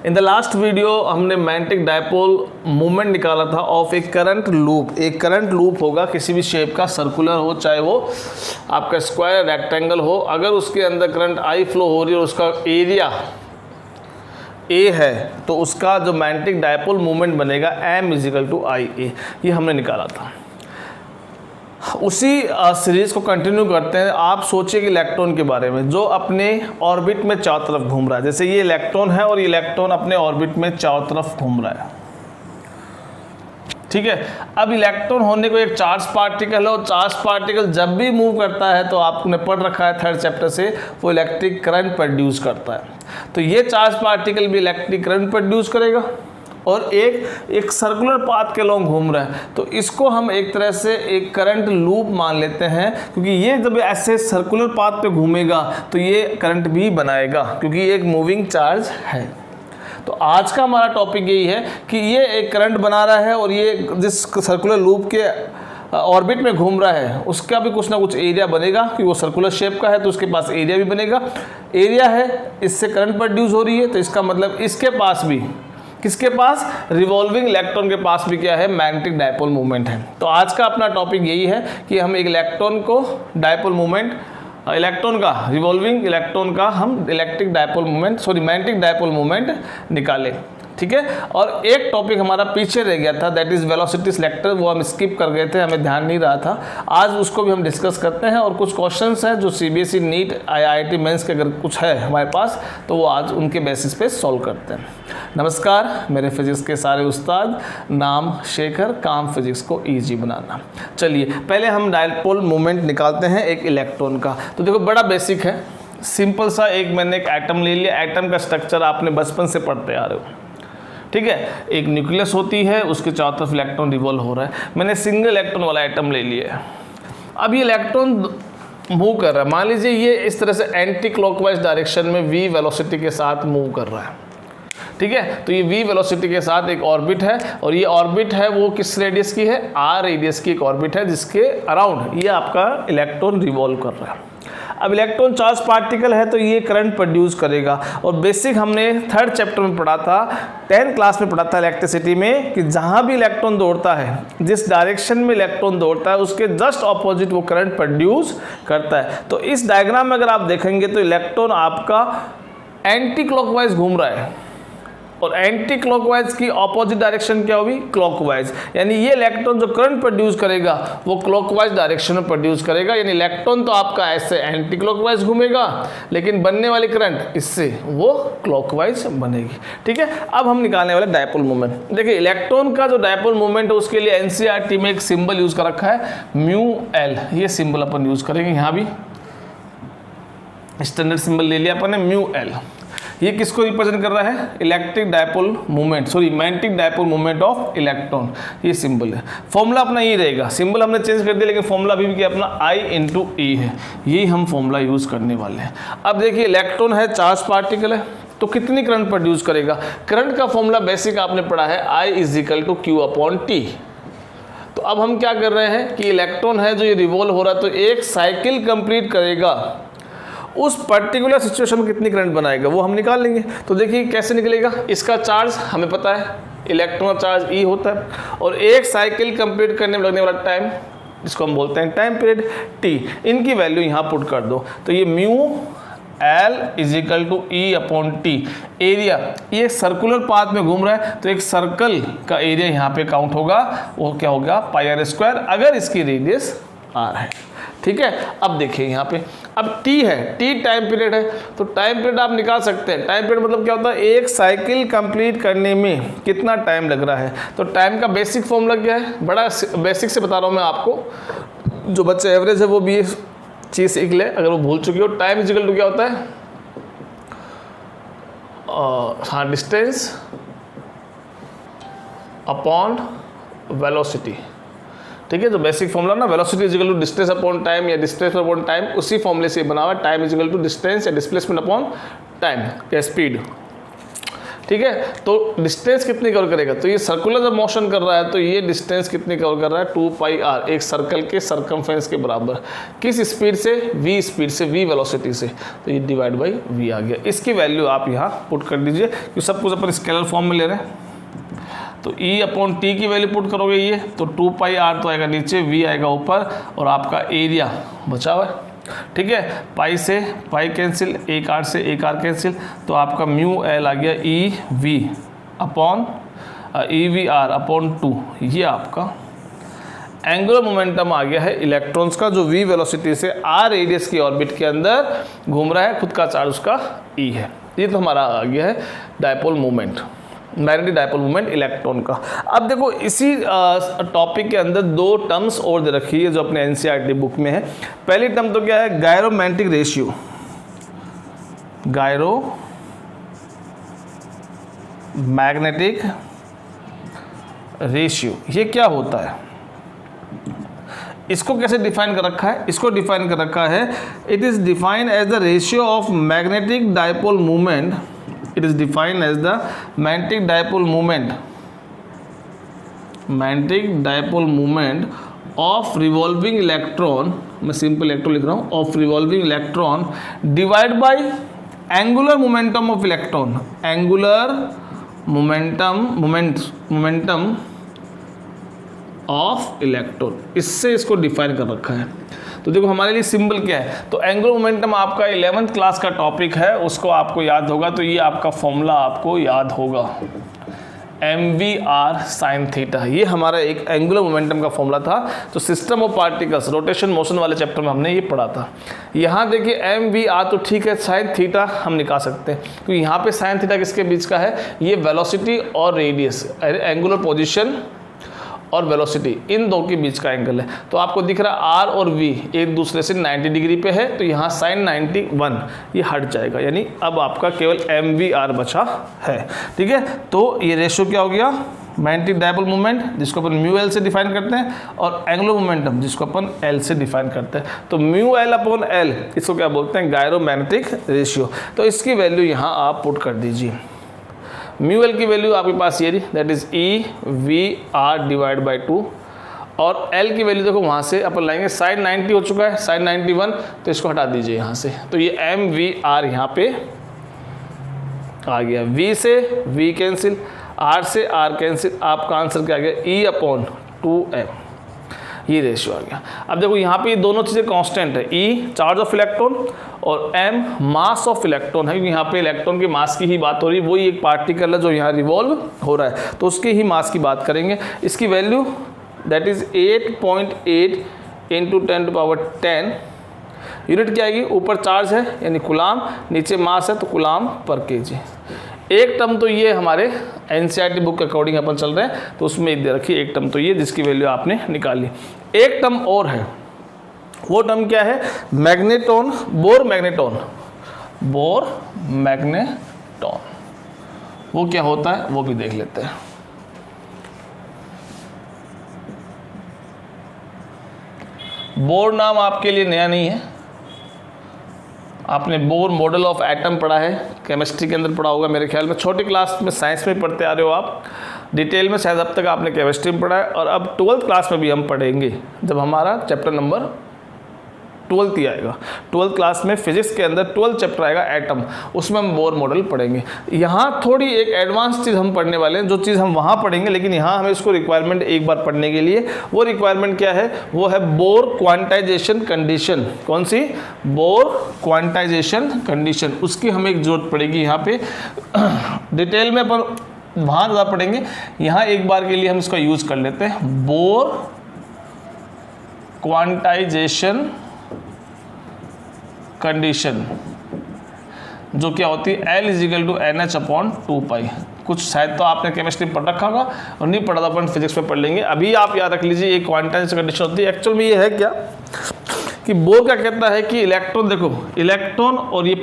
In the last video हमने magnetic dipole movement निकाला था ऑफ एक करंट लूप। एक करंट लूप होगा किसी भी शेप का, सर्कुलर हो चाहे वो आपका स्क्वायर रेक्टेंगल हो, अगर उसके अंदर करंट आई फ्लो हो रही है और उसका एरिया ए है तो उसका जो मैग्नेटिक डायपोल मूवमेंट बनेगा m = IA। ये हमने निकाला था। उसी सीरीज़ को कंटिन्यू करते हैं। आप सोचिए कि इलेक्ट्रॉन के बारे में जो अपने ऑर्बिट में चारों तरफ घूम रहा है। जैसे ये इलेक्ट्रॉन है और ये इलेक्ट्रॉन अपने ऑर्बिट में चारों तरफ घूम रहा है, ठीक है। अब इलेक्ट्रॉन होने को एक चार्ज पार्टिकल है और चार्ज पार्टिकल जब भी मूव करता है तो आपने पढ़ रखा है 3rd चैप्टर से, वो इलेक्ट्रिक करंट प्रोड्यूस करता है। तो ये चार्ज पार्टिकल भी इलेक्ट्रिक करंट प्रोड्यूस करेगा और एक सर्कुलर पाथ के लॉन्ग घूम रहा है, तो इसको हम एक तरह से एक करंट लूप मान लेते हैं, क्योंकि ये जब ऐसे सर्कुलर पाथ पे घूमेगा तो ये करंट भी बनाएगा, क्योंकि ये एक मूविंग चार्ज है। तो आज का हमारा टॉपिक यही है कि ये एक करंट बना रहा है और ये जिस सर्कुलर लूप के ऑर्बिट में घूम रहा है उसका भी कुछ ना कुछ एरिया बनेगा, कि वो सर्कुलर शेप का है तो उसके पास एरिया भी बनेगा। एरिया है, इससे करंट प्रोड्यूस हो रही है, तो इसका मतलब इसके पास भी, किसके पास, रिवॉल्विंग इलेक्ट्रॉन के पास भी क्या है, मैग्नेटिक डायपोल मूवमेंट है। तो आज का अपना टॉपिक यही है कि हम एक इलेक्ट्रॉन को डायपोल मूवमेंट, इलेक्ट्रॉन का, रिवॉल्विंग इलेक्ट्रॉन का हम electric dipole movement, sorry magnetic dipole movement निकाले, ठीक है। और एक टॉपिक हमारा पीछे रह गया था, दैट इज वेलोसिटी सिलेक्टर, वो हम स्किप कर गए थे, हमें ध्यान नहीं रहा था। आज उसको भी हम डिस्कस करते हैं और कुछ क्वेश्चंस हैं जो CBSE नीट IIT मेंस के अगर कुछ है हमारे पास तो वो आज उनके बेसिस पे सॉल्व करते हैं। नमस्कार, मेरे फिजिक्स के सारे उस्ताद, नाम शेखर, काम फिजिक्स को ईजी बनाना। चलिए पहले हम डायपोल मूवमेंट निकालते हैं एक इलेक्ट्रॉन का। तो देखो बड़ा बेसिक है, सिंपल सा, मैंने एक एटम ले लिया। एटम का स्ट्रक्चर आपने बचपन से पढ़ते आ रहे हो, ठीक है। एक न्यूक्लियस होती है, उसके चारों तरफ इलेक्ट्रॉन रिवॉल्व हो रहा है। मैंने सिंगल इलेक्ट्रॉन वाला एटम ले लिया है। अब ये इलेक्ट्रॉन मूव कर रहा है, मान लीजिए ये इस तरह से एंटी क्लॉकवाइज डायरेक्शन में v वेलोसिटी के साथ मूव कर रहा है, ठीक है। तो ये v वेलोसिटी के साथ एक ऑर्बिट है और ये ऑर्बिट है वो किस रेडियस की है, r रेडियस की एक ऑर्बिट है जिसके अराउंड ये आपका इलेक्ट्रॉन रिवॉल्व कर रहा है। अब इलेक्ट्रॉन चार्ज पार्टिकल है तो ये करंट प्रोड्यूस करेगा। और बेसिक हमने 3rd चैप्टर में पढ़ा था, 10th क्लास में पढ़ा था इलेक्ट्रिसिटी में, कि जहाँ भी इलेक्ट्रॉन दौड़ता है, जिस डायरेक्शन में इलेक्ट्रॉन दौड़ता है उसके जस्ट ऑपोजिट वो करंट प्रोड्यूस करता है। तो इस डायग्राम में अगर आप देखेंगे तो इलेक्ट्रॉन आपका एंटी क्लॉकवाइज घूम रहा है और एंटी क्लॉकवाइज की ऑपोजिट डायरेक्शन क्या होगी, क्लॉकवाइज। यानी ये इलेक्ट्रॉन जो करंट प्रोड्यूस करेगा वो क्लॉकवाइज डायरेक्शन में प्रोड्यूस करेगा। यानी इलेक्ट्रॉन तो आपका ऐसे एंटी क्लॉकवाइज घूमेगा, लेकिन बनने वाली करंट इससे वो क्लॉकवाइज बनेगी, ठीक है। अब हम निकालने वाले डायपोल मूवमेंट। देखिए इलेक्ट्रॉन का जो डायपोल मूवमेंट है उसके लिए NCERT में एक सिंबल यूज कर रखा है μL। ये सिंबल अपन यूज करेंगे, यहाँ भी स्टैंडर्ड सिंबल ले लिया अपन ने μL। ये किसको रिप्रेजेंट कर रहा है, electric dipole movement, sorry magnetic dipole movement of electron, ये सिंबल है। फॉर्मूला अपना यही रहेगा, सिंबल हमने चेंज कर दिया लेकिन फॉर्मूला अभी भी अपना I/E है, यही हम फॉर्मूला यूज करने वाले हैं। अब देखिए इलेक्ट्रॉन है, चार्ज पार्टिकल है, तो कितनी करंट प्रोड्यूस करेगा। करंट का फॉर्मूला बेसिक आपने पढ़ा है, I = Q/T। तो अब हम क्या कर रहे हैं कि इलेक्ट्रॉन है जो ये रिवॉल्व हो रहा है, तो एक साइकिल कंप्लीट करेगा, उस पर्टिकुलर सिचुएशन में कितनी करंट बनाएगा वो हम निकाल लेंगे। तो देखिए कैसे निकलेगा, इसका चार्ज हमें पता है, इलेक्ट्रॉन चार्ज E होता है, और एक साइकिल कंप्लीट करने में लगने वाला टाइम, जिसको हम बोलते हैं टाइम पीरियड T, इनकी वैल्यू यहाँ पुट कर दो। तो ये μL = E/T। एरिया, ये सर्कुलर पाथ में घूम रहा है तो एक सर्कल का एरिया यहाँ पे काउंट होगा, वो क्या होगा, πr², अगर इसकी रेडियस r है, ठीक है। अब देखिए यहाँ पे, अब T है, T टाइम पीरियड है, तो टाइम पीरियड आप निकाल सकते हैं। टाइम पीरियड मतलब क्या होता है, एक साइकिल कंप्लीट करने में कितना टाइम लग रहा है। तो टाइम का बेसिक फॉर्मूला क्या है, बड़ा बेसिक से बता रहा हूँ मैं आपको, जो बच्चे एवरेज है वो भी ये चीज़ सीख ले अगर वो भूल चुकी हो। टाइम = क्या होता है, हाँ, डिस्टेंस अपॉन वेलोसिटी, ठीक है। जो बेसिक फॉर्मूला ना, वेलोसिटी = डिस्टेंस अपॉन टाइम या डिस्टेंस अपॉन टाइम, उसी फॉर्मूले से बना हुआ है। टाइम = डिस्टेंस या डिस्प्लेसमेंट अपॉन टाइम या स्पीड, ठीक है। तो डिस्टेंस कितनी कवर करेगा, तो ये सर्कुलर जब मोशन कर रहा है तो ये डिस्टेंस कितनी कवर कर रहा है 2πr, एक सर्कल के सर्कमफ्रेंस के बराबर। किस स्पीड से, v स्पीड से, v वेलोसिटी से, तो ये डिवाइड बाई v आ गया। इसकी वैल्यू आप यहाँ पुट कर दीजिए क्योंकि सब कुछ अपन स्केलर फॉर्म में ले रहे हैं। तो E/T की वैल्यू पुट करोगे ये तो 2πr तो आएगा नीचे, v आएगा ऊपर और आपका एरिया बचा हुआ है, ठीक है। पाई से पाई कैंसिल, एक आर से एक आर कैंसिल, तो आपका म्यू एल आ गया EV/2। ये आपका एंगुलर मोमेंटम आ गया है इलेक्ट्रॉन्स का, जो v वेलोसिटी से r रेडियस की ऑर्बिट के अंदर घूम रहा है, खुद का चार्ज उसका e है। ये तो हमारा आ गया है dipole moment, magnetic dipole moment electron का। अब देखो इसी टॉपिक के अंदर दो टर्म्स और दे रखी है जो अपने एनसीईआरटी बुक में है। पहली टर्म तो क्या है, gyromagnetic ratio, gyro magnetic ratio. ये क्या होता है, इसको कैसे डिफाइन कर रखा है, इसको डिफाइन कर रखा है, it is defined as the ratio of magnetic dipole moment, it is defined as the magnetic dipole moment of revolving electron, मैं सिंपल इलेक्ट्रॉन लिख रहा हूँ, of revolving electron divided by angular momentum of electron, angular momentum of electron, इससे इसको define कर रखा है। तो देखो हमारे लिए सिंबल क्या है, तो एंगुलर मोमेंटम आपका 11th क्लास का टॉपिक है, उसको आपको याद होगा। तो ये आपका फॉर्मूला आपको याद होगा, mvr sin थीटा। ये हमारा एक एंगुलर मोमेंटम का फॉर्मूला था, तो system of particles rotation motion वाले चैप्टर में हमने ये पढ़ा था। यहाँ देखिए mvr तो ठीक है, sin थीटा हम निकाल सकते हैं क्योंकि यहाँ पे sin थीटा किसके बीच का है, ये वेलोसिटी और रेडियस, एंगुलर पोजिशन और वेलोसिटी, इन दो के बीच का एंगल है। तो आपको दिख रहा है r और v एक दूसरे से 90 डिग्री पे है, तो यहाँ sin 91 ये हट जाएगा, यानी अब आपका केवल mvr बचा है, ठीक है। तो ये रेशियो क्या हो गया, मैग्नेटिक डायपोल मोमेंट जिसको अपन म्यू एल से डिफाइन करते हैं, और एंगुलर मोमेंटम जिसको अपन एल से डिफाइन करते हैं। तो म्यू एल अपॉन एल इसको क्या बोलते हैं, गायरोमैग्नेटिक रेशियो। तो इसकी वैल्यू यहाँ आप पुट कर दीजिए। म्यू एल की वैल्यू आपके पास ये रही, that is EV/r divide by 2, और एल की वैल्यू देखो वहाँ से अपन लाएंगे, sin 90 हो चुका है, sin 91, तो इसको हटा दीजिए यहाँ से, तो ये mvr यहाँ पे आ गया। v से v कैंसिल, r से r कैंसिल, आपका आंसर क्या आ गया, E/2m, ये रेशियो आ गया। अब देखो यहाँ पे ये दोनों चीज़ें कांस्टेंट है, E चार्ज ऑफ इलेक्ट्रॉन और m मास ऑफ इलेक्ट्रॉन है, क्योंकि यहाँ पे इलेक्ट्रॉन के मास की ही बात हो रही है, वही एक पार्टिकल है जो यहाँ रिवॉल्व हो रहा है, तो उसके ही मास की बात करेंगे। इसकी वैल्यू दैट इज 8.8 × 10⁻10 यूनिट क्या आएगी, ऊपर चार्ज है यानी कुलाम, नीचे मास है तो कुलाम पर केजी। एक टर्म तो ये हमारे एनसीईआरटी बुक के अकॉर्डिंग अपन चल रहे हैं, तो उसमें दे रखी एक टर्म तो ये जिसकी वैल्यू आपने निकाली। एक टर्म और है, वो टर्म क्या है, magneton, bore magneton, bore magneton, वो क्या होता है वो भी देख लेते हैं। बोर नाम आपके लिए नया नहीं है, आपने बोर मॉडल ऑफ एटम पढ़ा है, केमिस्ट्री के अंदर पढ़ा होगा मेरे ख्याल में, छोटी क्लास में साइंस में पढ़ते आ रहे हो आप, डिटेल में शायद अब तक आपने केमिस्ट्री में पढ़ा है, और अब 12th क्लास में भी हम पढ़ेंगे जब हमारा चैप्टर नंबर 12th ही आएगा। 12th क्लास में फिजिक्स के अंदर 12th चैप्टर आएगा एटम, उसमें हम बोर मॉडल पढ़ेंगे। यहाँ थोड़ी एक एडवांस चीज़ हम पढ़ने वाले हैं, जो चीज़ हम वहाँ पढ़ेंगे, लेकिन यहाँ हमें इसको रिक्वायरमेंट एक बार पढ़ने के लिए, वो रिक्वायरमेंट क्या है, वो है बोर क्वांटाइजेशन कंडीशन। कौन सी, बोर क्वांटाइजेशन कंडीशन, उसकी हमें एक जरूरत पड़ेगी। यहाँ पे डिटेल में अपन वहाँ ज़्यादा पढ़ेंगे, यहाँ एक बार के लिए हम इसका यूज़ कर लेते हैं। बोर क्वांटाइजेशन कंडीशन जो क्या होती है, L = NH/2π। कुछ शायद तो आपने केमिस्ट्री पढ़ रखा होगा, और नहीं पढ़ा तो अपन फिजिक्स में पढ़ लेंगे। अभी आप याद रख लीजिए, ये क्वांटाइजेशन कंडीशन होती है। एक्चुअल में ये है क्या कि बोर क्या कहता है कि इलेक्ट्रॉन, देखो इलेक्ट्रॉन और ये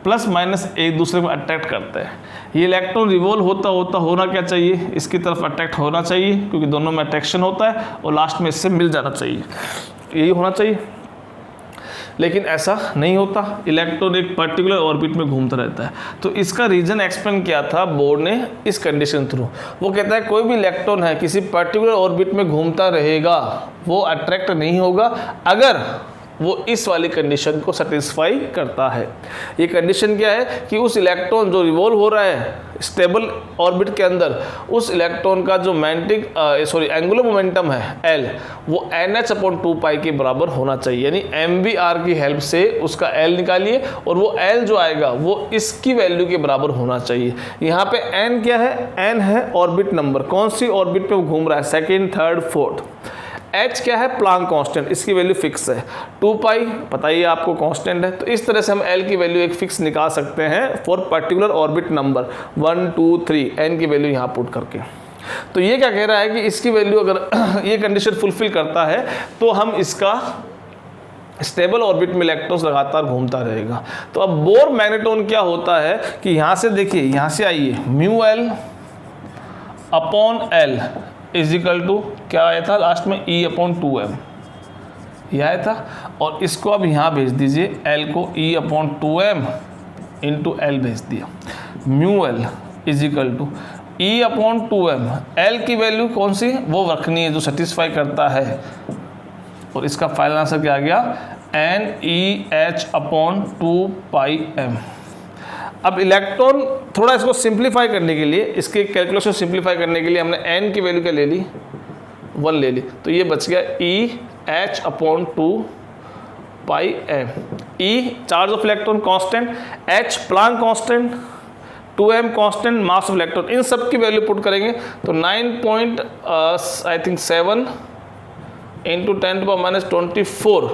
प्लस माइनस एक दूसरे में अट्रैक्ट करते हैं। ये इलेक्ट्रॉन रिवॉल्व होता होना क्या चाहिए, इसकी तरफ अट्रैक्ट होना चाहिए, क्योंकि दोनों में अट्रैक्शन होता है, और लास्ट में इससे मिल जाना चाहिए, यही होना चाहिए। लेकिन ऐसा नहीं होता, इलेक्ट्रॉन एक पर्टिकुलर ऑर्बिट में घूमता रहता है। तो इसका रीज़न एक्सप्लेन किया था बोर्ड ने इस कंडीशन थ्रू। वो कहता है कोई भी इलेक्ट्रॉन है किसी पर्टिकुलर ऑर्बिट में घूमता रहेगा, वो अट्रैक्ट नहीं होगा अगर वो इस वाली कंडीशन को सेटिस्फाई करता है। ये कंडीशन क्या है कि उस इलेक्ट्रॉन जो रिवॉल्व हो रहा है स्टेबल ऑर्बिट के अंदर, उस इलेक्ट्रॉन का जो एंगुलर मोमेंटम है L, वो NH/2π के बराबर होना चाहिए। यानी MVR की हेल्प से उसका L निकालिए और वो L जो आएगा वो इसकी वैल्यू के बराबर होना चाहिए। यहाँ पे N क्या है? N है ऑर्बिट नंबर, कौन सी ऑर्बिट पे वो घूम रहा है, सेकेंड, थर्ड, फोर्थ। H क्या है? प्लांक कांस्टेंट, इसकी वैल्यू फिक्स है। 2π पता ही आपको कांस्टेंट है। तो इस तरह से हम L की वैल्यू एक फिक्स निकाल सकते हैं for particular orbit number 1 2 3, N की वैल्यू यहाँ पुट करके। तो ये क्या कह रहा है कि इसकी वैल्यू अगर ये कंडीशन फुलफिल करता है तो हम इसका स्टेबल ऑर्बिट में इलेक्ट्रॉन्स लगातार घूमता रहेगा। तो अब बोर मैग्नेट्रॉन क्या होता है कि यहाँ से देखिए, यहाँ से आइए, μL/L इज इक्वल टू क्या आया था लास्ट में, E/2m यह आया था। और इसको अब यहाँ भेज दीजिए, L को E/2m इंटू L भेज दिया। μL is equal to E/2m, L की वैल्यू कौन सी, वो रखनी है जो सेटिस्फाई करता है। और इसका फाइनल आंसर क्या आ गया, NEH/2πm। अब इलेक्ट्रॉन थोड़ा इसको सिंप्लीफाई करने के लिए, इसके कैलकुलेशन सिंप्लीफाई करने के लिए हमने n की वैल्यू क्या ले ली, 1 ले ली। तो ये बच गया EH/2πm। E charge of electron constant, H Planck constant, 2m constant mass of electron, इन सब की वैल्यू पुट करेंगे तो 9.7 इंटू 10⁻24।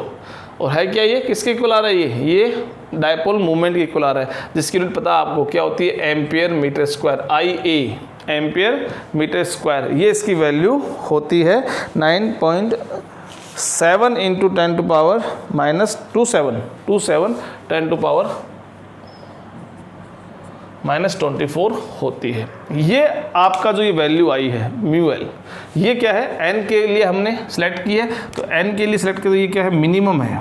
और है क्या, ये किसके इक्वल आ रहा है, ये डायपोल मूवमेंट के इक्वल आ रहा है, जिसकी यूनिट पता आपको क्या होती है, ampere metre square, IA ampere metre square. ये इसकी वैल्यू होती है 9.7 इंटू 10⁻27 10⁻24 होती है। ये आपका जो ये वैल्यू आई है μL, ये क्या है, n के लिए हमने सेलेक्ट की है। तो n के लिए सेलेक्ट किया, ये क्या है, मिनिमम है,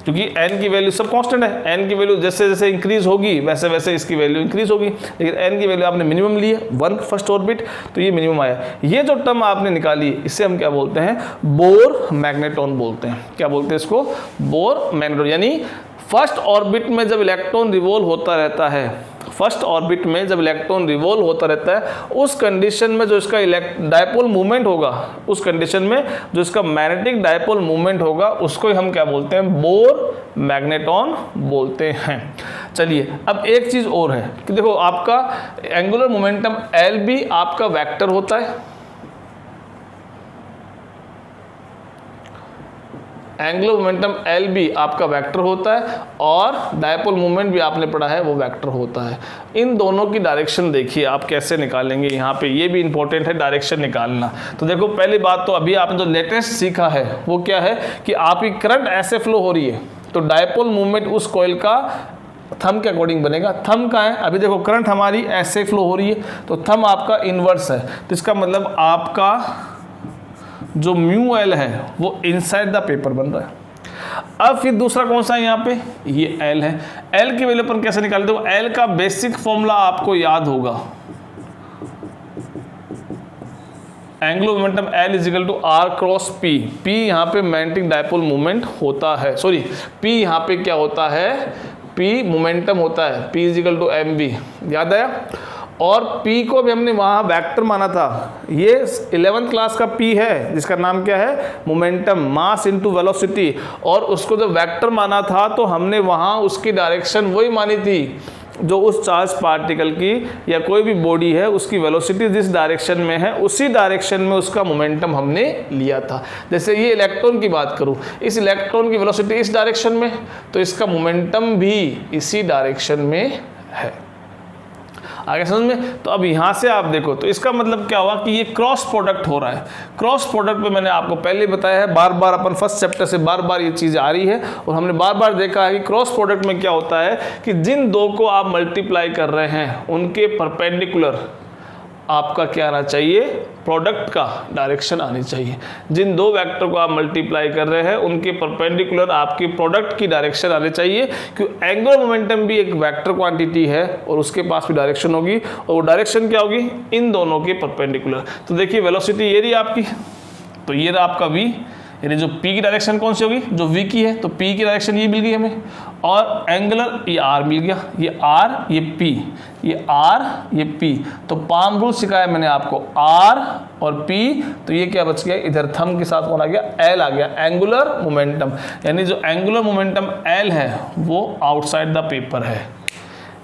क्योंकि n की वैल्यू सब कांस्टेंट है। n की वैल्यू जैसे जैसे इंक्रीज होगी वैसे वैसे इसकी वैल्यू इंक्रीज होगी, लेकिन n की वैल्यू आपने मिनिमम ली है 1 फर्स्ट ऑर्बिट, तो ये मिनिमम आया। ये जो टर्म आपने निकाली इसे हम क्या बोलते हैं, बोर मैग्नेट्रॉन बोलते हैं। क्या बोलते हैं इसको, बोर मैग्नेट्रॉन। यानी फर्स्ट ऑर्बिट में जब इलेक्ट्रॉन रिवॉल्व होता रहता है, फर्स्ट ऑर्बिट में जब इलेक्ट्रॉन रिवॉल्व होता रहता है, उस कंडीशन में जो इसका डायपोल मूवमेंट होगा, उस कंडीशन में जो इसका मैग्नेटिक डायपोल मूवमेंट होगा, उसको हम क्या बोलते हैं, बोर मैग्नेट्रॉन बोलते हैं। चलिए अब एक चीज़ और है कि देखो, आपका एंगुलर मोमेंटम L भी आपका वेक्टर होता है, एंगुलर मोमेंटम L भी आपका वेक्टर होता है, और डायपोल मोमेंट भी आपने पढ़ा है वो वेक्टर होता है। इन दोनों की डायरेक्शन देखिए आप कैसे निकालेंगे, यहाँ पे ये भी इंपॉर्टेंट है डायरेक्शन निकालना। तो देखो पहली बात तो अभी आपने जो लेटेस्ट सीखा है वो क्या है कि आपकी करंट ऐसे फ्लो हो रही है, तो डायपोल मूवमेंट उस कॉइल का थंब के अकॉर्डिंग बनेगा। थंब का है, अभी देखो करंट हमारी ऐसे फ्लो हो रही है, तो थंब आपका इन्वर्स है, तो इसका मतलब आपका जो μL है वो इनसाइड द पेपर बन रहा है। अब फिर दूसरा कौन सा है यहाँ पे, ये L है। L की वैल्यू अपन कैसे निकालते हो, L का बेसिक फॉर्मूला आपको याद होगा, angular momentum L is equal to R cross P। P यहाँ पे मैग्नेटिक डायपोल मूवमेंट होता है, सॉरी P यहाँ पे क्या होता है, P मोमेंटम होता है, P is equal to mv, याद आया। और P को भी हमने वहाँ वेक्टर माना था, ये 11th क्लास का P है जिसका नाम क्या है, मोमेंटम, मास इनटू वेलोसिटी। और उसको जब वेक्टर माना था तो हमने वहाँ उसकी डायरेक्शन वही मानी थी जो उस चार्ज पार्टिकल की या कोई भी बॉडी है उसकी वेलोसिटी जिस डायरेक्शन में है उसी डायरेक्शन में उसका मोमेंटम हमने लिया था। जैसे ये इलेक्ट्रॉन की बात करूँ, इस इलेक्ट्रॉन की वेलोसिटी इस डायरेक्शन में, तो इसका मोमेंटम भी इसी डायरेक्शन में है। आगे समझ में। तो अब यहाँ से आप देखो तो इसका मतलब क्या हुआ कि ये क्रॉस प्रोडक्ट हो रहा है। क्रॉस प्रोडक्ट पे मैंने आपको पहले बताया है, बार बार अपन फर्स्ट चैप्टर से बार बार ये चीज़ आ रही है और हमने बार बार देखा है कि क्रॉस प्रोडक्ट में क्या होता है कि जिन दो को आप मल्टीप्लाई कर रहे हैं उनके परपेंडिकुलर आपका क्या आना चाहिए, प्रोडक्ट का डायरेक्शन आनी चाहिए। जिन दो वेक्टर को आप मल्टीप्लाई कर रहे हैं उनके परपेंडिकुलर आपकी प्रोडक्ट की डायरेक्शन आनी चाहिए, क्योंकि एंगुलर मोमेंटम भी एक वेक्टर क्वांटिटी है और उसके पास भी डायरेक्शन होगी, और वो डायरेक्शन क्या होगी, इन दोनों के परपेंडिकुलर। तो देखिए वेलोसिटी ये रही आपकी, तो ये रहा आपका v, यानी जो p की डायरेक्शन कौन सी होगी, जो v की है, तो p की डायरेक्शन ये मिल गई हमें, और एंगुलर ये r मिल गया, ये r ये p, ये r ये p। तो पाम रूल सिखाया मैंने आपको, r और p, तो ये क्या बच गया, इधर थंब के साथ कौन आ गया, l आ गया, एंगुलर मोमेंटम। यानी जो एंगुलर मोमेंटम l है वो आउटसाइड द पेपर है,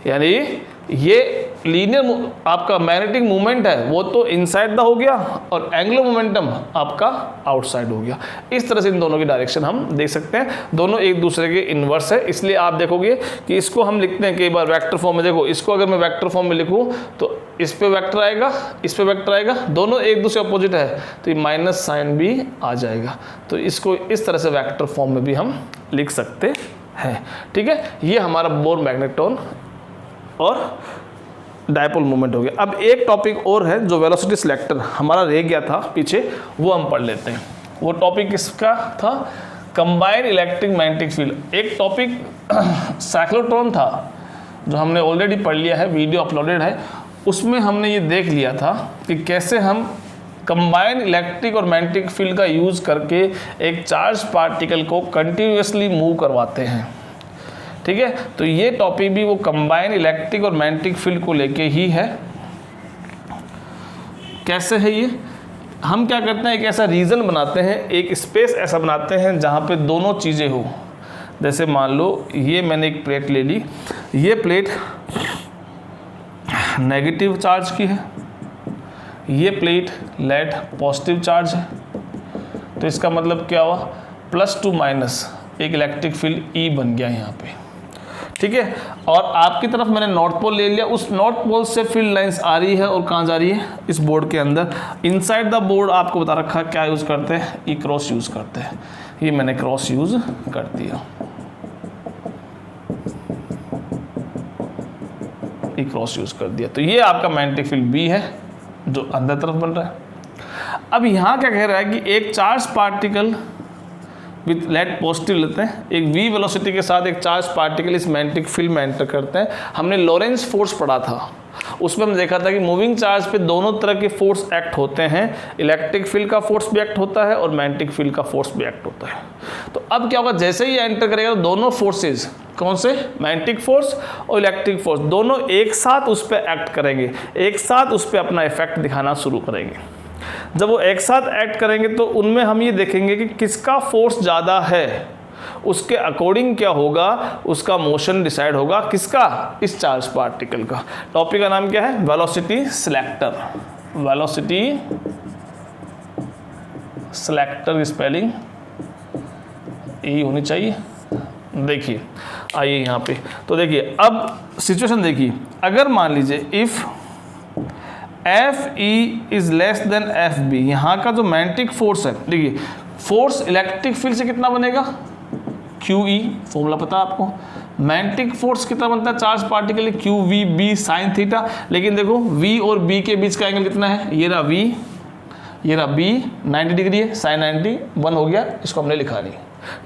यानी ये लीनियर आपका मैग्नेटिक मूवमेंट है वो तो इनसाइड द हो गया, और एंगुलर मोमेंटम आपका आउटसाइड हो गया। इस तरह से इन दोनों की डायरेक्शन हम देख सकते हैं, दोनों एक दूसरे के इन्वर्स है। इसलिए आप देखोगे कि इसको हम लिखते हैं कई बार वेक्टर फॉर्म में। देखो इसको अगर मैं वेक्टर फॉर्म में लिखूँ तो इस पे वेक्टर आएगा, इस पे वेक्टर आएगा, दोनों एक दूसरे अपोजिट है, तो ये माइनस साइन भी आ जाएगा। तो इसको इस तरह से वेक्टर फॉर्म में भी हम लिख सकते हैं। ठीक है, ये हमारा बोर मैग्नेटोन और डायपोल मूवमेंट हो गया। अब एक टॉपिक और है जो वेलोसिटी सिलेक्टर हमारा रह गया था पीछे, वो हम पढ़ लेते हैं। वो टॉपिक किसका था, कंबाइंड इलेक्ट्रिक मैग्नेटिक फील्ड। एक टॉपिक साइक्लोट्रॉन था जो हमने ऑलरेडी पढ़ लिया है, वीडियो अपलोडेड है, उसमें हमने ये देख लिया था कि कैसे हम कंबाइंड इलेक्ट्रिक और मैग्नेटिक फील्ड का यूज़ करके एक चार्ज पार्टिकल को कंटिन्यूसली मूव करवाते हैं। ठीक है, तो ये टॉपिक भी वो कंबाइंड इलेक्ट्रिक और मैग्नेटिक फील्ड को लेके ही है। कैसे है ये, हम क्या करते हैं, एक ऐसा रीजन बनाते हैं, एक स्पेस ऐसा बनाते हैं जहाँ पे दोनों चीज़ें हो। जैसे मान लो ये मैंने एक प्लेट ले ली, ये प्लेट नेगेटिव चार्ज की है, ये प्लेट लेड पॉजिटिव चार्ज है, तो इसका मतलब क्या हुआ, प्लस टू माइनस एक इलेक्ट्रिक फील्ड ई बन गया यहाँ पे। ठीक है, और आपकी तरफ मैंने नॉर्थ पोल ले लिया, उस नॉर्थ पोल से फील्ड लाइंस आ रही है और कहाँ जा रही है, इस बोर्ड के अंदर। इनसाइड द बोर्ड आपको बता रखा है क्या यूज़ करते हैं, ये क्रॉस यूज़ करते हैं, ये मैंने क्रॉस यूज़ कर दिया, ये क्रॉस यूज़ कर दिया। तो ये आपका मैग्नेटिक फील्ड बी है जो अंदर तरफ बन रहा है। अब यहाँ क्या कह रहा है कि एक charge particle with let positive लेते हैं, एक v वेलोसिटी के साथ एक चार्ज पार्टिकल इस मैग्नेटिक फील्ड में एंटर करते हैं। हमने लॉरेंस फोर्स पढ़ा था, उसमें हमने देखा था कि मूविंग चार्ज पे दोनों तरह के फोर्स एक्ट होते हैं, इलेक्ट्रिक फील्ड का फोर्स भी एक्ट होता है और मैग्नेटिक फील्ड का फोर्स भी एक्ट होता है। तो अब क्या होगा, जैसे ही एंटर करेगा तो दोनों फोर्सेज, कौन से, मैग्नेटिक फोर्स और इलेक्ट्रिक फोर्स, दोनों एक साथ उस पर एक्ट करेंगे, एक साथ उस पर अपना इफेक्ट दिखाना शुरू करेंगे। जब वो एक साथ एक्ट करेंगे तो उनमें हम ये देखेंगे कि किसका फोर्स ज़्यादा है, उसके अकॉर्डिंग क्या होगा, उसका मोशन डिसाइड होगा, किसका, इस चार्ज पार्टिकल का। टॉपिक का नाम क्या है, वेलोसिटी सिलेक्टर। वेलोसिटी सिलेक्टर की स्पेलिंग यही होनी चाहिए। देखिए आइए यहाँ पे, तो देखिए अब सिचुएशन देखिए, अगर मान लीजिए if F E is less than F B, यहाँ का जो मैग्नेटिक फोर्स है, देखिए फोर्स इलेक्ट्रिक फील्ड से कितना बनेगा, क्यू ई, फॉर्मूला पता है आपको। मैग्नेटिक फोर्स कितना बनता है charge particle, Q V B sine theta. लेकिन देखो v और b के बीच का एंगल कितना है, ये रहा v, ये रहा b, 90 डिग्री है, साइन 90 1 हो गया, इसको हमने लिखा नहीं।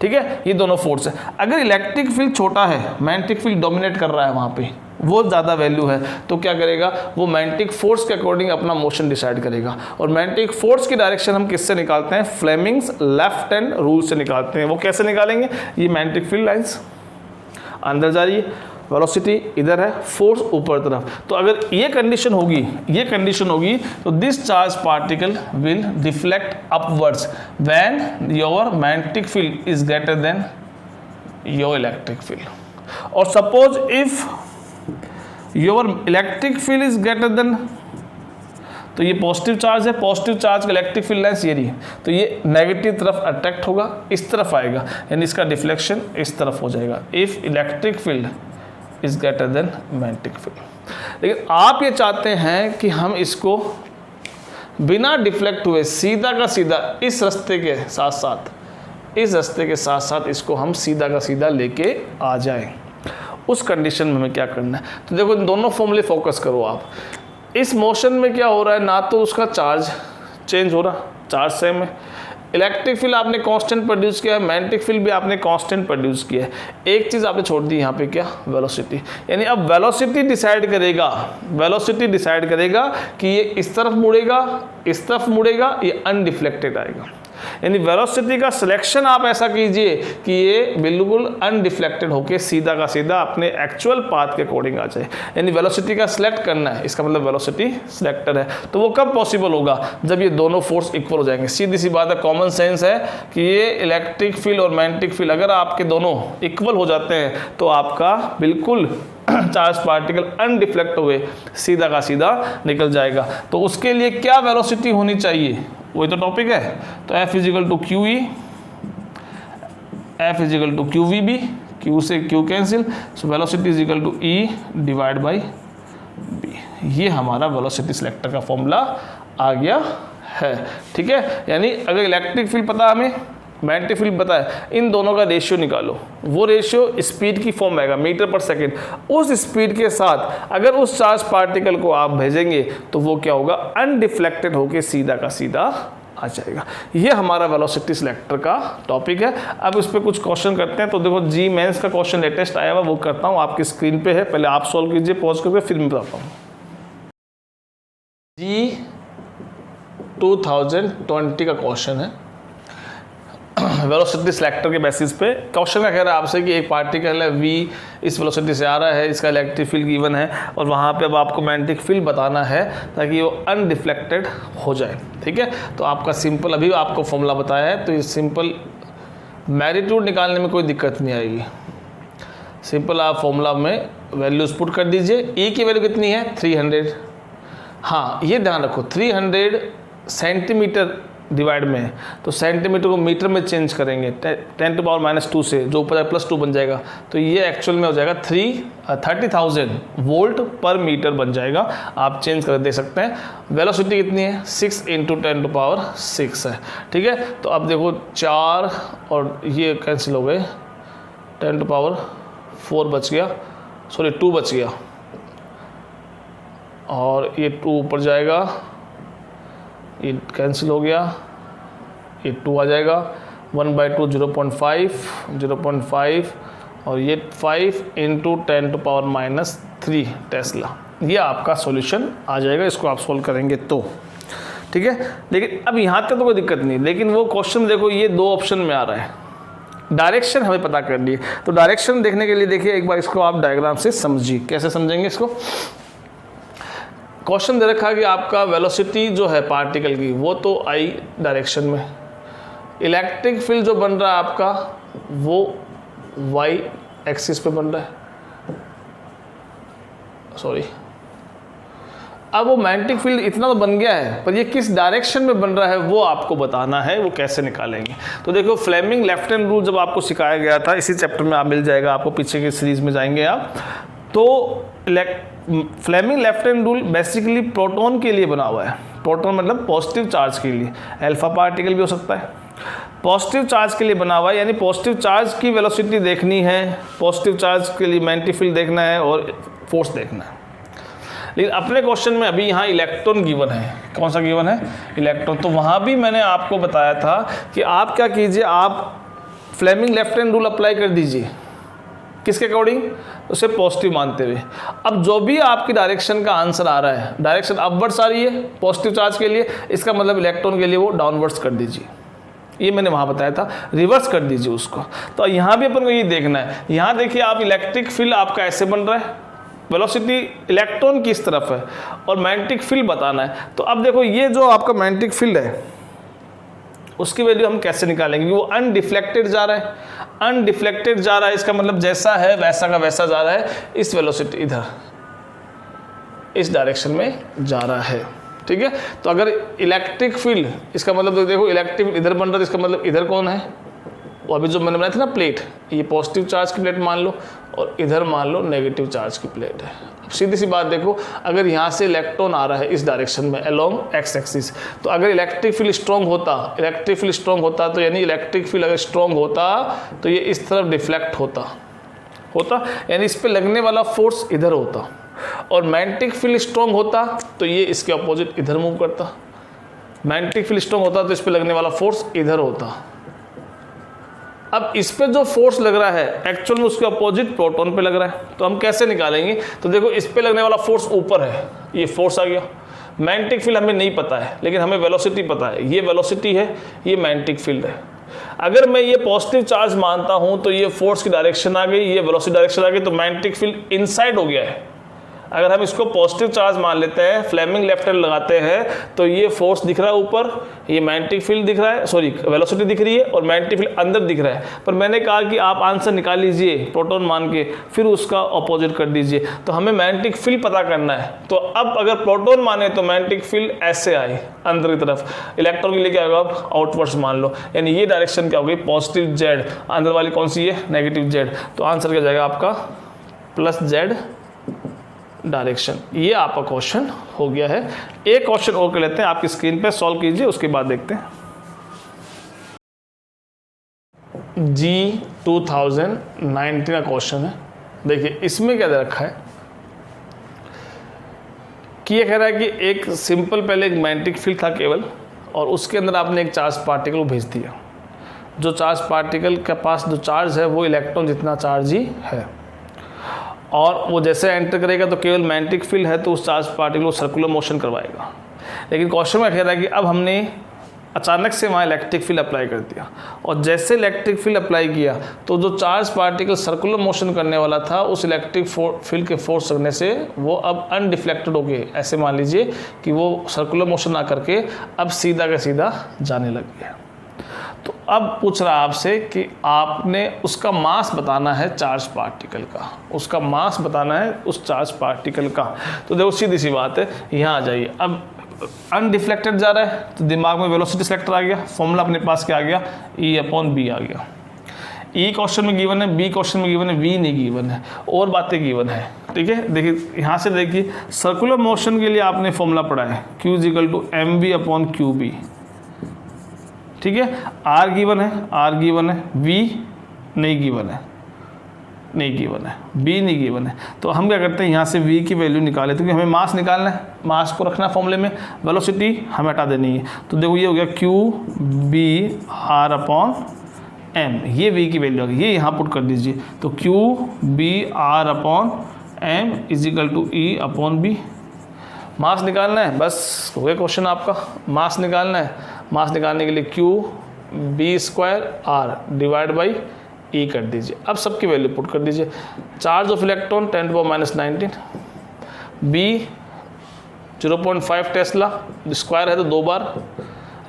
ठीक है, ये दोनों फोर्स है। अगर इलेक्ट्रिक फील्ड छोटा है, मैग्नेटिक फील्ड डोमिनेट कर रहा है वहाँ पे, वो ज़्यादा वैल्यू है, तो क्या करेगा, वो मैग्नेटिक फोर्स के अकॉर्डिंग अपना मोशन डिसाइड करेगा। और मैग्नेटिक फोर्स की डायरेक्शन हम किससे निकालते हैं, फ्लेमिंग्स लेफ्ट हैंड रूल से निकालते हैं। वो कैसे निकालेंगे, ये मैग्नेटिक फील्ड लाइंस अंदर जा रही है, वेलोसिटी इधर है, फोर्स ऊपर तरफ। तो अगर ये कंडीशन होगी, तो this charge particle will deflect upwards when your magnetic field is greater than your electric field. और suppose if your electric field is greater than, तो ये पॉजिटिव चार्ज है, पॉजिटिव चार्ज का इलेक्ट्रिक फील्ड लाइंस ये रही, तो ये negative तरफ अट्रैक्ट होगा, इस तरफ आएगा, यानी इसका डिफ्लेक्शन इस तरफ हो जाएगा, if electric field is greater then magnetic field. लेकिन आप ये चाहते हैं कि हम इसको बिना डिफ्लेक्ट हुए सीधा का सीधा इस रास्ते के साथ साथ इसको हम सीधा का सीधा लेके आ जाएं। उस कंडीशन में हमें क्या करना है, तो देखो इन दोनों फॉर्मूले फोकस करो आप। इस मोशन में क्या हो रहा है, ना तो उसका चार्ज चेंज हो रहा, चार्ज सेम है, इलेक्ट्रिक फील्ड आपने कांस्टेंट प्रोड्यूस किया है, मैग्नेटिक फील्ड भी आपने कांस्टेंट प्रोड्यूस किया है, एक चीज़ आपने छोड़ दी यहाँ पे, क्या, वेलोसिटी। यानी अब वेलोसिटी डिसाइड करेगा कि ये इस तरफ मुड़ेगा, इस तरफ मुड़ेगा, ये अनडिफ्लेक्टेड आएगा। यानी वेलोसिटी का सिलेक्शन आप ऐसा कीजिए कि ये बिल्कुल अनडिफ्लेक्टेड होके सीधा का सीधा अपने एक्चुअल पाथ के अकॉर्डिंग आ जाए। यानी वेलोसिटी का सिलेक्ट करना है, इसका मतलब वेलोसिटी सिलेक्टर है। तो वो कब पॉसिबल होगा, जब ये दोनों फोर्स इक्वल हो जाएंगे। सीधी सी बात है, कॉमन सेंस है कि ये इलेक्ट्रिक फील्ड और मैग्नेटिक फील्ड अगर आपके दोनों इक्वल हो जाते हैं तो आपका बिल्कुल चार्ज पार्टिकल अनडिफ्लेक्ट हुए सीधा का सीधा निकल जाएगा। तो उसके लिए क्या वेलोसिटी होनी चाहिए, वही तो टॉपिक है। तो F is equal to Q E, F is equal to Q V B, Q से Q cancel, so velocity is equal to E divide by B। ये हमारा वेलोसिटी सिलेक्टर का फॉर्मूला आ गया है। ठीक है, यानी अगर इलेक्ट्रिक फील्ड पता है हमें, मैग्नेटिक फील्ड पता है, इन दोनों का रेशियो निकालो। वो रेशियो स्पीड की फॉर्म आएगा, मीटर पर सेकेंड। उस स्पीड के साथ अगर उस चार्ज पार्टिकल को आप भेजेंगे तो वो क्या होगा, अनडिफ्लेक्टेड होके सीधा का सीधा आ जाएगा। ये हमारा वेलोसिटी सिलेक्टर का टॉपिक है। अब इस पर कुछ क्वेश्चन करते हैं। तो देखो जी मेंस का क्वेश्चन लेटेस्ट आया हुआ, वो करता हूँ, आपकी स्क्रीन पे है, पहले आप सॉल्व कीजिए, पॉज करके फिर मैं बताता हूँ। जी 2020 का क्वेश्चन है, वेलोसिटी सिलेक्टर के बेसिस पे। क्वेश्चन का कह रहा है आपसे कि एक पार्टिकल है v इस वेलोसिटी से आ रहा है, इसका इलेक्ट्रिक फील्ड गिवन है और वहाँ पे अब आपको मैग्नेटिक फील्ड बताना है ताकि वो अनडिफ्लेक्टेड हो जाए। ठीक है, तो आपका सिंपल, अभी आपको फॉर्मूला बताया है, तो ये सिंपल मैग्नीट्यूड निकालने में कोई दिक्कत नहीं आएगी। सिंपल आप फॉर्मूला में वैल्यूज पुट कर दीजिए। e की वैल्यू कितनी है, 300। हाँ, ये ध्यान रखो 300 सेंटीमीटर डिवाइड में है, तो सेंटीमीटर को मीटर में चेंज करेंगे 10 टू पावर -2 से, जो ऊपर +2 बन जाएगा, तो ये एक्चुअल में हो जाएगा 30,000 वोल्ट पर मीटर बन जाएगा। आप चेंज कर दे सकते हैं। वेलोसिटी कितनी है, 6 × 10 टू पावर 6 है। ठीक है, तो अब देखो 4 और ये कैंसिल हो गए, 10 टू पावर 4 बच गया, सॉरी 2 बच गया, और ये 2 ऊपर जाएगा, ये कैंसिल हो गया, ये 2 आ जाएगा, 1/2 0.5 और ये 5 × 10 टू पावर -3 टेस्ला। ये आपका सॉल्यूशन आ जाएगा, इसको आप सोल्व करेंगे तो। ठीक है, लेकिन अब यहाँ तक तो कोई दिक्कत नहीं, लेकिन वो क्वेश्चन देखो ये 2 ऑप्शन में आ रहा है। डायरेक्शन हमें पता कर लिए, तो डायरेक्शन देखने के लिए देखिए एक बार इसको आप डायग्राम से समझिए। कैसे समझेंगे इसको, क्वेश्चन दे रखा है कि आपका वेलोसिटी जो है पार्टिकल की वो तो आई डायरेक्शन में, इलेक्ट्रिक फील्ड जो बन रहा है आपका वो वाई एक्सिस पे बन रहा है, सॉरी। अब वो मैग्नेटिक फील्ड इतना तो बन गया है, पर ये किस डायरेक्शन में बन रहा है वो आपको बताना है, वो कैसे निकालेंगे। तो देखो फ्लेमिंग लेफ्ट हैंड रूल जब आपको सिखाया गया था, इसी चैप्टर में आप मिल जाएगा, आपको पीछे की सीरीज में जाएंगे आप, तो Fleming left hand rule basically proton के लिए बना हुआ है। प्रोटॉन मतलब पॉजिटिव चार्ज के लिए, अल्फा पार्टिकल भी हो सकता है, पॉजिटिव चार्ज के लिए बना हुआ है। यानी पॉजिटिव चार्ज की वेलोसिटी देखनी है, पॉजिटिव चार्ज के लिए मैग्नेटिक फील्ड देखना है और फोर्स देखना है। लेकिन अपने क्वेश्चन में अभी यहाँ इलेक्ट्रॉन गिवन है, कौन सा गिवन है, इलेक्ट्रॉन। तो वहाँ भी मैंने आपको बताया था कि आप क्या कीजिए, आप Fleming left hand rule apply कर दीजिए, किसके अकॉर्डिंग, उसे पॉजिटिव मानते हुए। अब जो भी आपकी डायरेक्शन का आंसर आ रहा है, डायरेक्शन अपवर्ड्स आ रही है पॉजिटिव चार्ज के लिए, इसका मतलब इलेक्ट्रॉन के लिए वो डाउनवर्ड्स कर दीजिए। ये मैंने वहाँ बताया था, रिवर्स कर दीजिए उसको। तो यहाँ भी अपन को ये देखना है। यहाँ देखिए आप, इलेक्ट्रिक फील्ड आपका ऐसे बन रहा है, वेलोसिटी इलेक्ट्रॉन की इस तरफ है और मैग्नेटिक फील्ड बताना है। तो अब देखो ये जो आपका मैग्नेटिक फील्ड है उसकी वैल्यू हम कैसे निकालेंगे, वो अनडिफ्लेक्टेड जा रहा है, अनडिफ्लेक्टेड जा रहा है, इसका मतलब जैसा है वैसा का वैसा जा रहा है, इस वेलोसिटी इधर इस डायरेक्शन में जा रहा है। ठीक है, तो अगर इलेक्ट्रिक फील्ड, इसका मतलब देखो इलेक्ट्रिक फील्ड इधर बन रहा है, इसका मतलब इधर कौन है, वो अभी जो मैंने बनाया था ना प्लेट, ये पॉजिटिव चार्ज की प्लेट मान लो और इधर मान लो नेगेटिव चार्ज की प्लेट है। अब सीधी सी बात देखो, अगर यहाँ से इलेक्ट्रॉन आ रहा है इस डायरेक्शन में अलोंग एक्स एक्सिस, तो अगर इलेक्ट्रिक फील्ड स्ट्रॉन्ग होता, तो यानी इलेक्ट्रिक फील्ड अगर स्ट्रॉन्ग होता तो ये इस तरफ डिफ्लेक्ट होता, यानी इस पर लगने वाला फोर्स इधर होता। और मैग्नेटिक फील्ड स्ट्रॉन्ग होता तो ये इसके अपोजिट इधर मूव करता, मैग्नेटिक फील्ड स्ट्रॉन्ग होता तो इस पर लगने वाला फोर्स इधर होता। अब इस पे जो फोर्स लग रहा है एक्चुअल में उसके अपोजिट प्रोटॉन पे लग रहा है, तो हम कैसे निकालेंगे? तो देखो इस पे लगने वाला फोर्स ऊपर है, ये फोर्स आ गया। मैग्नेटिक फील्ड हमें नहीं पता है लेकिन हमें वेलोसिटी पता है, ये वेलोसिटी है, ये मैग्नेटिक फील्ड है। अगर मैं ये पॉजिटिव चार्ज मानता हूं तो ये फोर्स की डायरेक्शन आ गई, ये वेलोसिटी डायरेक्शन आ गई, तो मैग्नेटिक फील्ड इनसाइड हो गया है। अगर हम इसको पॉजिटिव चार्ज मान लेते हैं, फ्लेमिंग लेफ्ट हैंड लगाते हैं, तो ये फोर्स दिख रहा है ऊपर, ये मैग्नेटिक फील्ड दिख रहा है, सॉरी वेलोसिटी दिख रही है और मैग्नेटिक फील्ड अंदर दिख रहा है। पर मैंने कहा कि आप आंसर निकाल लीजिए प्रोटॉन मान के, फिर उसका अपोजिट कर दीजिए। तो हमें मैग्नेटिक फील्ड पता करना है। तो अब अगर प्रोटॉन माने तो मैग्नेटिक फील्ड ऐसे आए अंदर की तरफ, इलेक्ट्रॉन के लिए क्या होगा? आप आउटवर्ड्स मान लो, यानी ये डायरेक्शन क्या होगी? पॉजिटिव जेड, अंदर वाली कौन सी है? Negative Z. तो आंसर क्या जाएगा आपका? Plus Z direction. ये आपका क्वेश्चन हो गया है। एक क्वेश्चन और कर लेते हैं, आपकी स्क्रीन पे सॉल्व कीजिए, उसके बाद देखते हैं। जी 2019 का क्वेश्चन है। देखिए इसमें क्या दे रखा है कि ये कह रहा है कि एक सिंपल पहले एक मैग्नेटिक फील्ड था केवल, और उसके अंदर आपने एक चार्ज पार्टिकल को भेज दिया। जो चार्ज पार्टिकल के पास जो चार्ज है वो इलेक्ट्रॉन जितना चार्ज ही है, और वो जैसे एंटर करेगा तो केवल मैग्नेटिक फील्ड है तो उस चार्ज पार्टिकल को सर्कुलर मोशन करवाएगा। लेकिन क्वेश्चन में कह रहा है कि अब हमने अचानक से वहाँ इलेक्ट्रिक फील्ड अप्लाई कर दिया, और जैसे इलेक्ट्रिक फील्ड अप्लाई किया तो जो चार्ज पार्टिकल सर्कुलर मोशन करने वाला था उस इलेक्ट्रिक फील्ड के फोर्स लगने से वो अब अनडिफ्लेक्टेड हो गए। ऐसे मान लीजिए कि वो सर्कुलर मोशन ना करके अब सीधा का सीधा जाने लग गया। तो अब पूछ रहा है आपसे कि आपने उसका मास बताना है चार्ज पार्टिकल का, उसका मास बताना है उस चार्ज पार्टिकल का। तो देखो सीधी सी बात है, यहाँ आ जाइए। अब अनडिफ्लेक्टेड जा रहा है तो दिमाग में वेलोसिटी सेलेक्टर आ गया, फॉर्मूला अपने पास क्या आ गया? E/B आ गया। E क्वेश्चन में गिवन है, B क्वेश्चन में गिवन है, V नहीं गिवन है, और बातें गिवन है। ठीक है, देखिए यहाँ से देखिए सर्कुलर मोशन के लिए आपने फॉर्मूला पढ़ा है Q = mv/qb। ठीक है, R गिवन है, R गिवन है, V नहीं गिवन है, नहीं गिवन है, B नहीं गिवन है। तो हम क्या करते हैं, यहाँ से V की वैल्यू निकाले, क्योंकि हमें मास निकालना है, मास को रखना फॉर्मूले में, वेलोसिटी हमें हटा देनी है। तो देखो ये हो गया Q/B/R/m, ये V की वैल्यू आ गई, ये यहाँ पुट कर दीजिए। तो Q/B/R/m = E/B। मास निकालना है, बस हो गया क्वेश्चन आपका। मास निकालना है, मास निकालने के लिए Q/B² R/E कर दीजिए। अब सबकी वैल्यू पुट कर दीजिए। Charge of electron 10⁻⁹, B 0.5 Tesla, square है तो 2 बार,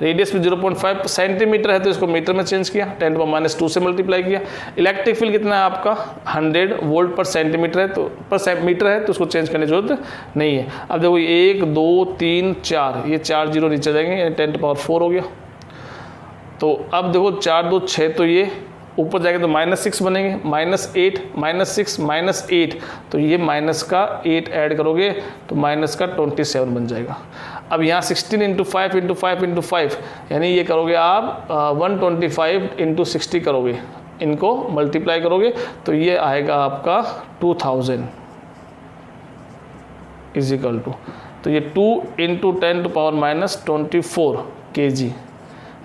रेडियस में 0.5 सेंटीमीटर है तो इसको मीटर में चेंज किया, 10⁻2 से मल्टीप्लाई किया। इलेक्ट्रिक फील्ड कितना है आपका? 100 वोल्ट पर सेंटीमीटर है, तो पर मीटर है तो उसको चेंज करने की जरूरत नहीं है। अब देखो 1 2 3 4, ये 4 जीरो नीचे जाएंगे, यानी 10⁻4 हो गया। तो अब देखो 4 2 6, तो ये ऊपर जाएंगे तो -6 बनेंगे, -8 -6 -8, तो ये माइनस का 8 ऐड करोगे तो माइनस का 27 बन जाएगा। अब यहाँ 16 × 5 × 5 × 5, यानी ये करोगे आप 125 × 60 करोगे, इनको मल्टीप्लाई करोगे तो ये आएगा आपका 2000 = तो ये 2 × 10⁻24 kg,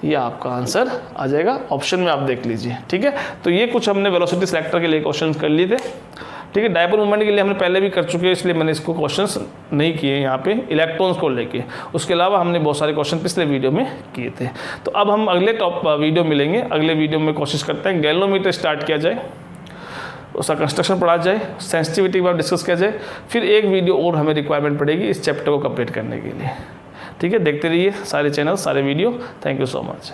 ये आपका आंसर आ जाएगा। ऑप्शन में आप देख लीजिए। ठीक है, तो ये कुछ हमने वेलोसिटी सेलेक्टर के लिए क्वेश्चन कर लिए थे। ठीक है, डायपोल मूवमेंट के लिए हमने पहले भी कर चुके हैं, इसलिए मैंने इसको क्वेश्चंस नहीं किए यहाँ पे इलेक्ट्रॉन्स को लेके। उसके अलावा हमने बहुत सारे क्वेश्चन पिछले वीडियो में किए थे। तो अब हम अगले वीडियो मिलेंगे, अगले वीडियो में कोशिश करते हैं गैल्वेनोमीटर स्टार्ट किया जाए, उसका कंस्ट्रक्शन पढ़ा जाए, सेंसिटिविटी पर डिस्कस किया जाए, फिर एक वीडियो और हमें रिक्वायरमेंट पड़ेगी इस चैप्टर को कंप्लीट करने के लिए। ठीक है, देखते रहिए सारे चैनल, सारे video. Thank you so much.